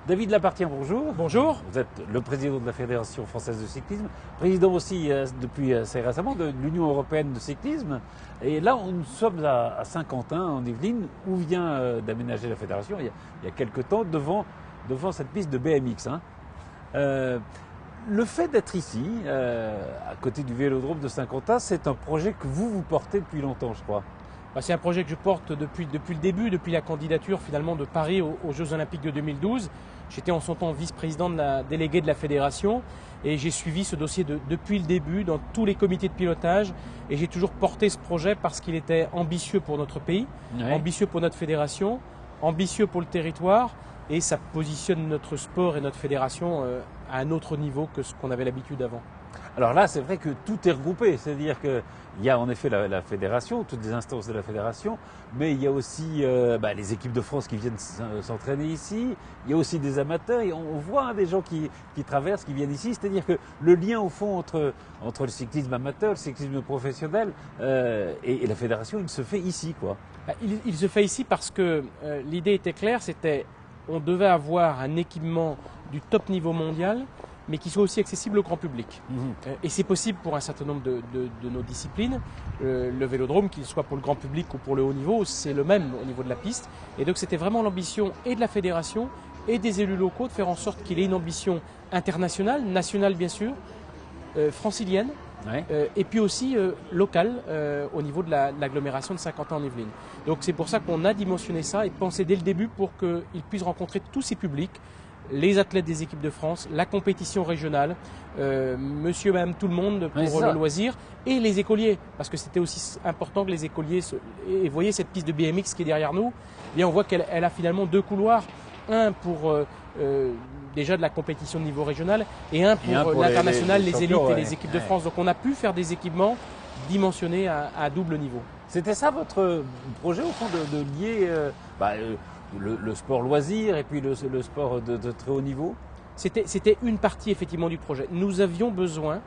David Lapartien, bonjour. Bonjour. Vous êtes le président de la Fédération française de cyclisme, président aussi depuis assez récemment de l'Union européenne de cyclisme. Et là, nous sommes à Saint-Quentin, en Yvelines, où vient d'aménager la Fédération il y a quelque temps devant cette piste de BMX. Le fait d'être ici, à côté du Vélodrome de Saint-Quentin, c'est un projet que vous portez depuis longtemps, je crois. C'est un projet que je porte depuis le début, depuis la candidature finalement de Paris aux Jeux Olympiques de 2012. J'étais en son temps vice-président de la déléguée de la Fédération et j'ai suivi ce dossier depuis le début dans tous les comités de pilotage et j'ai toujours porté ce projet parce qu'il était ambitieux pour notre pays, ambitieux pour notre fédération, ambitieux pour le territoire et ça positionne notre sport et notre fédération à un autre niveau que ce qu'on avait l'habitude avant. Alors là, c'est vrai que tout est regroupé, c'est-à-dire qu'il y a en effet la fédération, toutes les instances de la fédération, mais il y a aussi les équipes de France qui viennent s'entraîner ici, il y a aussi des amateurs, et on voit des gens qui traversent, qui viennent ici, c'est-à-dire que le lien au fond entre le cyclisme amateur, le cyclisme professionnel et la fédération, il se fait ici, quoi. Il se fait ici parce que l'idée était claire, on devait avoir un équipement du top niveau mondial, mais qui soit aussi accessible au grand public. Et c'est possible pour un certain nombre de nos disciplines. Le vélodrome, qu'il soit pour le grand public ou pour le haut niveau, c'est le même au niveau de la piste. Et donc c'était vraiment l'ambition et de la fédération et des élus locaux de faire en sorte qu'il ait une ambition internationale, nationale bien sûr, francilienne, et puis aussi locale au niveau de l'agglomération de Saint-Quentin en Yvelines. Donc c'est pour ça qu'on a dimensionné ça et pensé dès le début pour qu'il puisse rencontrer tous ces publics, les athlètes des équipes de France, la compétition régionale, monsieur, madame, tout le monde pour le loisir, et les écoliers, parce que c'était aussi important que les écoliers, et vous voyez cette piste de BMX qui est derrière nous, eh bien on voit qu'elle a finalement deux couloirs, un pour déjà de la compétition de niveau régional, et un pour l'international, les élites et les équipes de France. Donc on a pu faire des équipements dimensionnés à double niveau. C'était ça votre projet au fond de lier le sport loisir et puis le sport de très haut niveau? C'était une partie effectivement du projet. Nous avions besoin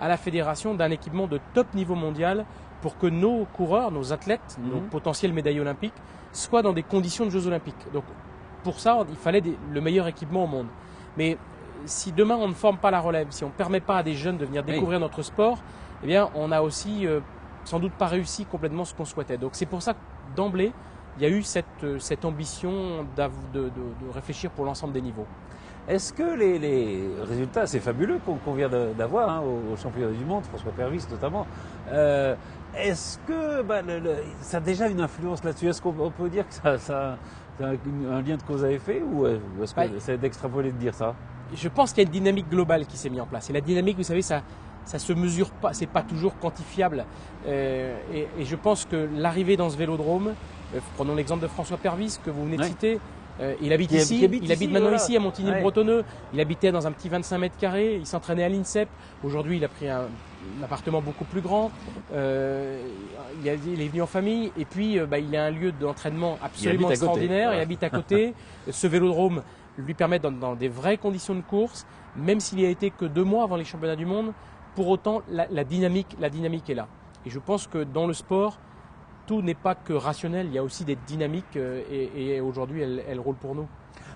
à la fédération d'un équipement de top niveau mondial pour que nos coureurs, nos athlètes, nos potentiels médaillés olympiques soient dans des conditions de Jeux olympiques. Donc pour ça, il fallait le meilleur équipement au monde. Mais si demain on ne forme pas la relève, si on ne permet pas à des jeunes de venir découvrir notre sport, eh bien on n'a aussi sans doute pas réussi complètement ce qu'on souhaitait. Donc c'est pour ça que d'emblée, il y a eu cette ambition de réfléchir pour l'ensemble des niveaux. Est-ce que les résultats, c'est fabuleux qu'on vient d'avoir au championnat du monde, François Pervis notamment, est-ce que ça a déjà une influence là-dessus? Est-ce qu'on peut dire que ça a un lien de cause à effet ou est-ce que c'est d'extrapoler de dire ça? Je pense qu'il y a une dynamique globale qui s'est mise en place. Et la dynamique, vous savez, ça se mesure pas, c'est pas toujours quantifiable. Et je pense que l'arrivée dans ce vélodrome, prenons l'exemple de François Pervis que vous venez de citer, il habite ici, il habite maintenant ici à Montigny-le-Bretonneux, il habitait dans un petit 25 mètres carrés, il s'entraînait à l'INSEP, aujourd'hui il a pris un appartement beaucoup plus grand, il est venu en famille et puis il a un lieu d'entraînement absolument extraordinaire, il habite à côté, ce vélodrome lui permet dans des vraies conditions de course, même s'il n'y a été que 2 mois avant les championnats du monde, pour autant la dynamique est là. Et je pense que dans le sport, tout n'est pas que rationnel, il y a aussi des dynamiques et aujourd'hui elle roule pour nous.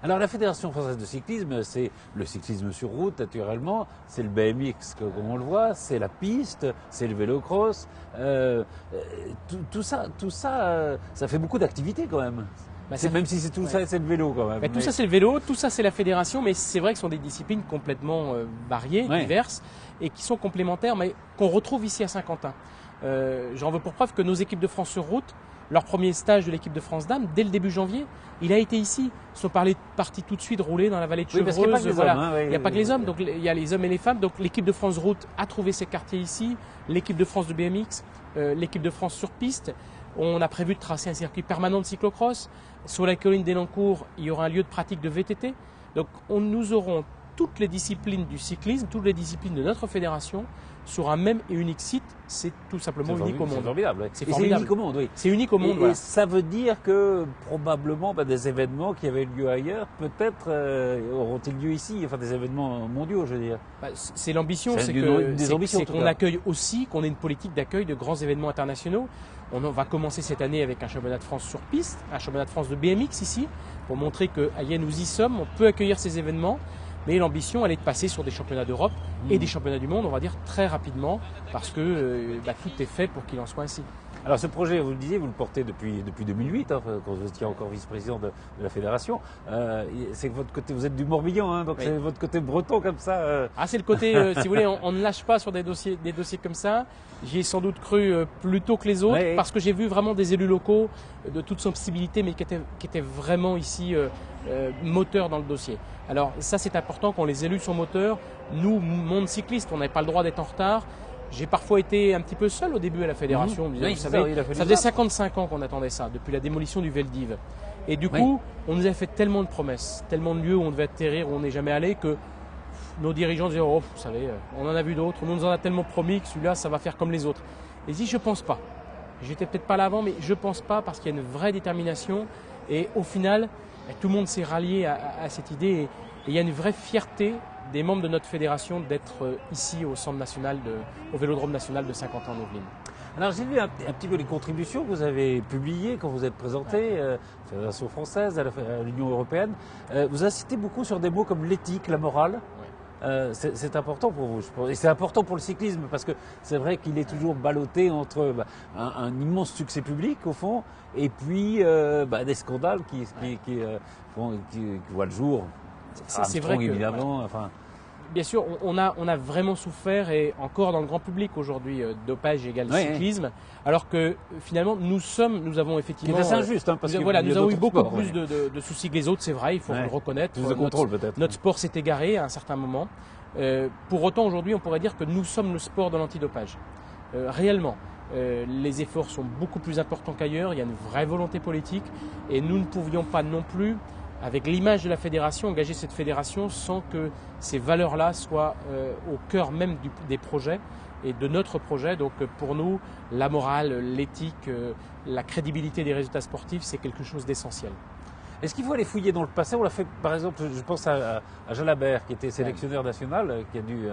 Alors la Fédération française de cyclisme, c'est le cyclisme sur route naturellement, c'est le BMX comme on le voit, c'est la piste, c'est le vélocross, tout ça, ça fait beaucoup d'activités quand même. Même si c'est tout ça, c'est le vélo quand même. Tout ça c'est le vélo, tout ça c'est la fédération, mais c'est vrai que ce sont des disciplines complètement variées, diverses, et qui sont complémentaires, mais qu'on retrouve ici à Saint-Quentin. J'en veux pour preuve que nos équipes de France sur route, leur premier stage de l'équipe de France dames, dès le début janvier, il a été ici. Ils sont partis tout de suite rouler dans la vallée de Chevreuse. Il n'y a pas que les hommes, donc il y a les hommes et les femmes. Donc l'équipe de France route a trouvé ses quartiers ici, l'équipe de France de BMX, l'équipe de France sur piste. On a prévu de tracer un circuit permanent de cyclocross. Sur la colline d'Elancourt, il y aura un lieu de pratique de VTT. Donc nous aurons toutes les disciplines du cyclisme, toutes les disciplines de notre fédération sur un même et unique site. C'est tout simplement unique au monde. C'est formidable. Ouais. C'est formidable. Unique au monde, oui. C'est unique au monde. Et Voilà. ça veut dire que probablement des événements qui avaient lieu ailleurs, peut-être auront-ils lieu ici, enfin des événements mondiaux, je veux dire. C'est l'ambition, C'est des ambitions, c'est qu'on accueille aussi, qu'on ait une politique d'accueil de grands événements internationaux. On va commencer cette année avec un championnat de France sur piste, un championnat de France de BMX ici, pour montrer qu'à Yen nous y sommes, on peut accueillir ces événements. Mais l'ambition, elle est de passer sur des championnats d'Europe et des championnats du monde, on va dire très rapidement, parce que tout est fait pour qu'il en soit ainsi. Alors ce projet, vous le disiez, vous le portez depuis 2008, hein, quand vous étiez encore vice-président de la fédération. C'est que votre côté, vous êtes du Morbihan, hein, donc oui. C'est votre côté breton comme ça. Ah, c'est le côté, si vous voulez, on ne lâche pas sur des dossiers comme ça. J'y ai sans doute cru plus tôt que les autres, oui. Parce que j'ai vu vraiment des élus locaux de toute sensibilité, mais qui étaient vraiment ici moteurs dans le dossier. Alors ça, c'est important quand les élus sont moteurs. Nous, monde cycliste, on n'avait pas le droit d'être en retard. J'ai parfois été un petit peu seul au début à la fédération. Oui, vous savez, ça faisait 55 ans qu'on attendait ça, depuis la démolition du Veldiv. Et du coup, on nous a fait tellement de promesses, tellement de lieux où on devait atterrir, où on n'est jamais allé, que nos dirigeants disaient, oh, vous savez, on en a vu d'autres, on nous en a tellement promis que celui-là, ça va faire comme les autres. Et je dis, je pense pas. J'étais peut-être pas là avant, mais je pense pas, parce qu'il y a une vraie détermination. Et au final, tout le monde s'est rallié à cette idée. Et il y a une vraie fierté des membres de notre fédération d'être ici au centre national, au Vélodrome national de Saint-Quentin-en-Yvelines. Alors j'ai vu un petit peu les contributions que vous avez publiées quand vous êtes présenté à la Fédération française, à l'Union européenne. Vous insistez beaucoup sur des mots comme l'éthique, la morale. C'est important pour vous, je pense. Et c'est important pour le cyclisme parce que c'est vrai qu'il est toujours ballotté entre un immense succès public au fond et puis des scandales qui voient le jour. C'est vrai que, évidemment. Enfin. Bien sûr, on a vraiment souffert et encore dans le grand public aujourd'hui, dopage égale cyclisme, alors que finalement nous avons effectivement. C'est injuste, hein, parce que nous avons eu beaucoup plus de soucis que les autres, c'est vrai, il faut le reconnaître. Plus de contrôle peut-être. Notre sport s'est égaré à un certain moment. Pour autant, aujourd'hui, on pourrait dire que nous sommes le sport de l'antidopage. Réellement. Les efforts sont beaucoup plus importants qu'ailleurs, il y a une vraie volonté politique et nous ne pouvions pas non plus, avec l'image de la fédération, engager cette fédération sans que ces valeurs-là soient au cœur même des projets et de notre projet. Donc pour nous, la morale, l'éthique, la crédibilité des résultats sportifs, c'est quelque chose d'essentiel. Est-ce qu'il faut aller fouiller dans le passé? On l'a fait, par exemple, je pense à Jalabert, qui était sélectionneur national, qui a dû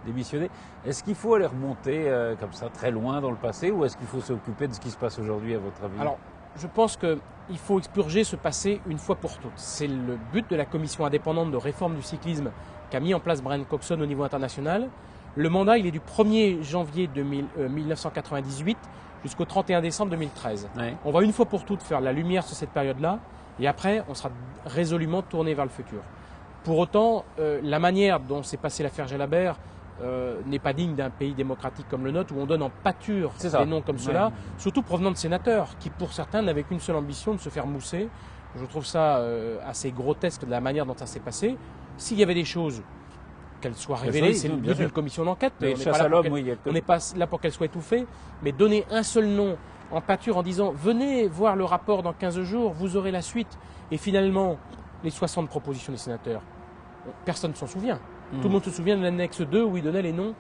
démissionner. Est-ce qu'il faut aller remonter comme ça très loin dans le passé ou est-ce qu'il faut s'occuper de ce qui se passe aujourd'hui, à votre avis? Alors, je pense qu'il faut expurger ce passé une fois pour toutes. C'est le but de la commission indépendante de réforme du cyclisme qu'a mis en place Brian Coxon au niveau international. Le mandat, il est du 1er janvier 1998 jusqu'au 31 décembre 2013. Ouais. On va une fois pour toutes faire la lumière sur cette période-là et après, on sera résolument tourné vers le futur. Pour autant, la manière dont s'est passée l'affaire Jalabert n'est pas digne d'un pays démocratique comme le nôtre où on donne en pâture des noms comme ceux-là, surtout provenant de sénateurs qui pour certains n'avaient qu'une seule ambition, de se faire mousser. Je trouve ça assez grotesque de la manière dont ça s'est passé. S'il y avait des choses, qu'elles soient révélées, c'est le but d'une commission d'enquête. On n'est pas là pour qu'elles soient étouffées, mais donner un seul nom en pâture en disant venez voir le rapport dans 15 jours, vous aurez la suite. Et finalement, les 60 propositions des sénateurs, personne ne s'en souvient. Tout le monde se souvient de l'annexe 2 où il donnait les noms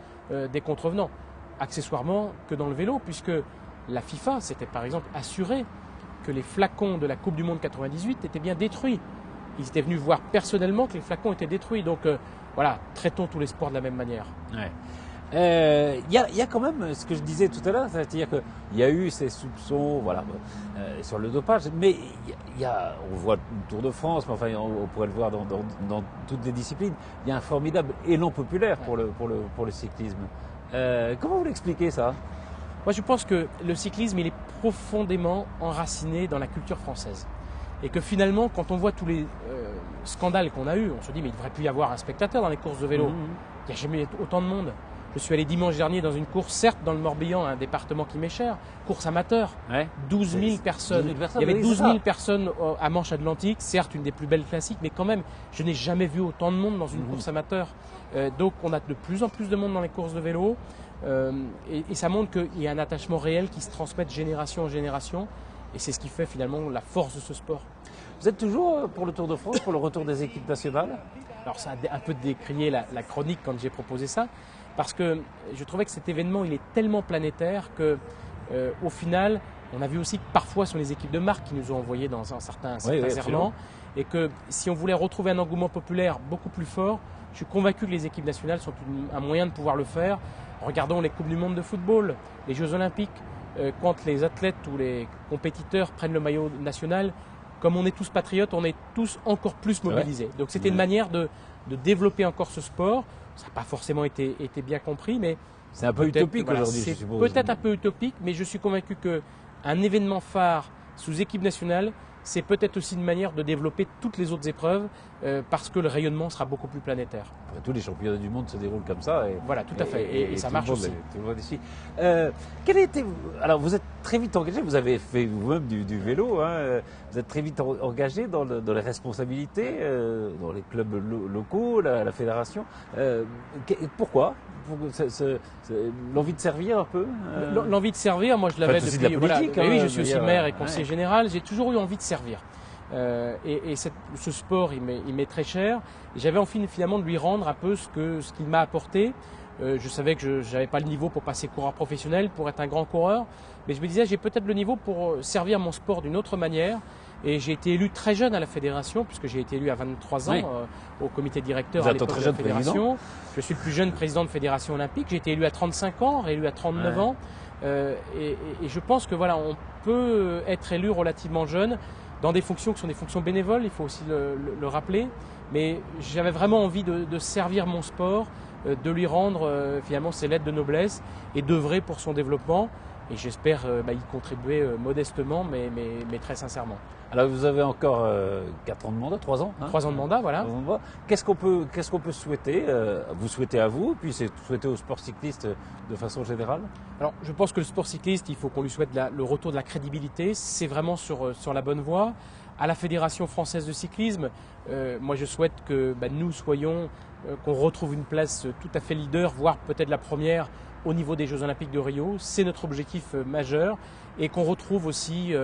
des contrevenants. Accessoirement que dans le vélo, puisque la FIFA s'était par exemple assurée que les flacons de la Coupe du Monde 98 étaient bien détruits. Ils étaient venus voir personnellement que les flacons étaient détruits. Donc voilà, traitons tous les sports de la même manière. Ouais. Y a quand même ce que je disais tout à l'heure, c'est-à-dire qu'il y a eu ces soupçons sur le dopage, mais on voit le Tour de France, mais enfin on pourrait le voir dans toutes les disciplines, il y a un formidable élan populaire pour le cyclisme. Comment vous l'expliquez ça? Moi je pense que le cyclisme il est profondément enraciné dans la culture française. Et que finalement, quand on voit tous les scandales qu'on a eus, on se dit mais il ne devrait plus y avoir un spectateur dans les courses de vélo. Il n'y a jamais autant de monde. Je suis allé dimanche dernier dans une course, certes dans le Morbihan, un département qui m'est cher, course amateur, 12 000 personnes. Il y avait 12 000 personnes à Manche-Atlantique, certes une des plus belles classiques, mais quand même, je n'ai jamais vu autant de monde dans une course amateur. Donc on a de plus en plus de monde dans les courses de vélo, et ça montre qu'il y a un attachement réel qui se transmet de génération en génération, et c'est ce qui fait finalement la force de ce sport. Vous êtes toujours pour le Tour de France, pour le retour des équipes nationales? Alors ça a un peu décrié la chronique quand j'ai proposé ça, parce que je trouvais que cet événement, il est tellement planétaire que, au final, on a vu aussi que parfois sur les équipes de marque qui nous ont envoyé dans certains errements, et que si on voulait retrouver un engouement populaire beaucoup plus fort, je suis convaincu que les équipes nationales sont un moyen de pouvoir le faire. Regardons les Coupes du Monde de football, les Jeux Olympiques, quand les athlètes ou les compétiteurs prennent le maillot national, comme on est tous patriotes, on est tous encore plus mobilisés. Donc c'était une manière de développer encore ce sport. Ça n'a pas forcément été bien compris, mais c'est un peu utopique aujourd'hui, je suppose. Peut-être un peu utopique, mais je suis convaincu qu'un événement phare sous équipe nationale, c'est peut-être aussi une manière de développer toutes les autres épreuves parce que le rayonnement sera beaucoup plus planétaire. Tous les championnats du monde se déroulent comme ça. Voilà, tout à fait. Et ça marche aussi. Tout le monde ici. Alors, vous êtes très vite engagé, vous avez fait vous-même du vélo, hein, vous êtes très vite engagé dans les responsabilités, dans les clubs locaux, la fédération. Pourquoi l'envie de servir un peu L'envie de servir, moi je l'avais depuis... de la politique, oui, je suis aussi maire et conseiller général, j'ai toujours eu envie de servir. Ce sport, il m'est très cher. J'avais envie finalement de lui rendre un peu ce qu'il m'a apporté. Je savais que je n'avais pas le niveau pour passer coureur professionnel, pour être un grand coureur, mais je me disais j'ai peut-être le niveau pour servir mon sport d'une autre manière. Et j'ai été élu très jeune à la fédération, puisque j'ai été élu à 23 ans au comité directeur à l'époque de la fédération. Je suis le plus jeune président de fédération olympique. J'ai été élu à 35 ans, réélu à 39 ans. Et je pense que voilà, on peut être élu relativement jeune dans des fonctions qui sont des fonctions bénévoles, il faut aussi le rappeler. Mais j'avais vraiment envie de servir mon sport, de lui rendre finalement ses lettres de noblesse et d'œuvrer pour son développement. Et j'espère y contribuer modestement, mais très sincèrement. Alors vous avez encore 4 ans de mandat, 3 ans 3 ans de mandat, voilà. Qu'est-ce qu'on peut souhaiter vous souhaitez à vous, puis c'est souhaiter au sport cycliste de façon générale? Alors je pense que le sport cycliste, il faut qu'on lui souhaite le retour de la crédibilité. C'est vraiment sur la bonne voie. À la Fédération française de cyclisme, moi je souhaite que nous soyons, qu'on retrouve une place tout à fait leader, voire peut-être la première au niveau des Jeux Olympiques de Rio. C'est notre objectif majeur, et qu'on retrouve aussi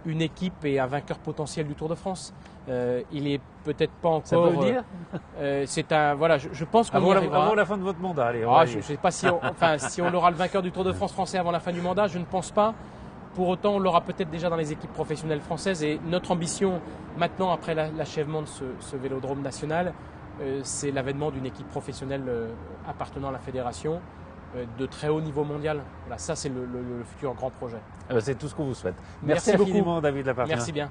une équipe et un vainqueur potentiel du Tour de France. Il est peut-être pas encore... Ça peut vous dire c'est un... Voilà, je pense qu'on y arrivera. Avant la fin de votre mandat, allez. Je ne sais pas si on aura le vainqueur du Tour de France français avant la fin du mandat, je ne pense pas. Pour autant, on l'aura peut-être déjà dans les équipes professionnelles françaises. Et notre ambition, maintenant, après l'achèvement de ce vélodrome national, c'est l'avènement d'une équipe professionnelle appartenant à la fédération de très haut niveau mondial. Voilà, ça, c'est le futur grand projet. C'est tout ce qu'on vous souhaite. Merci infiniment, David Lapartien. Merci bien.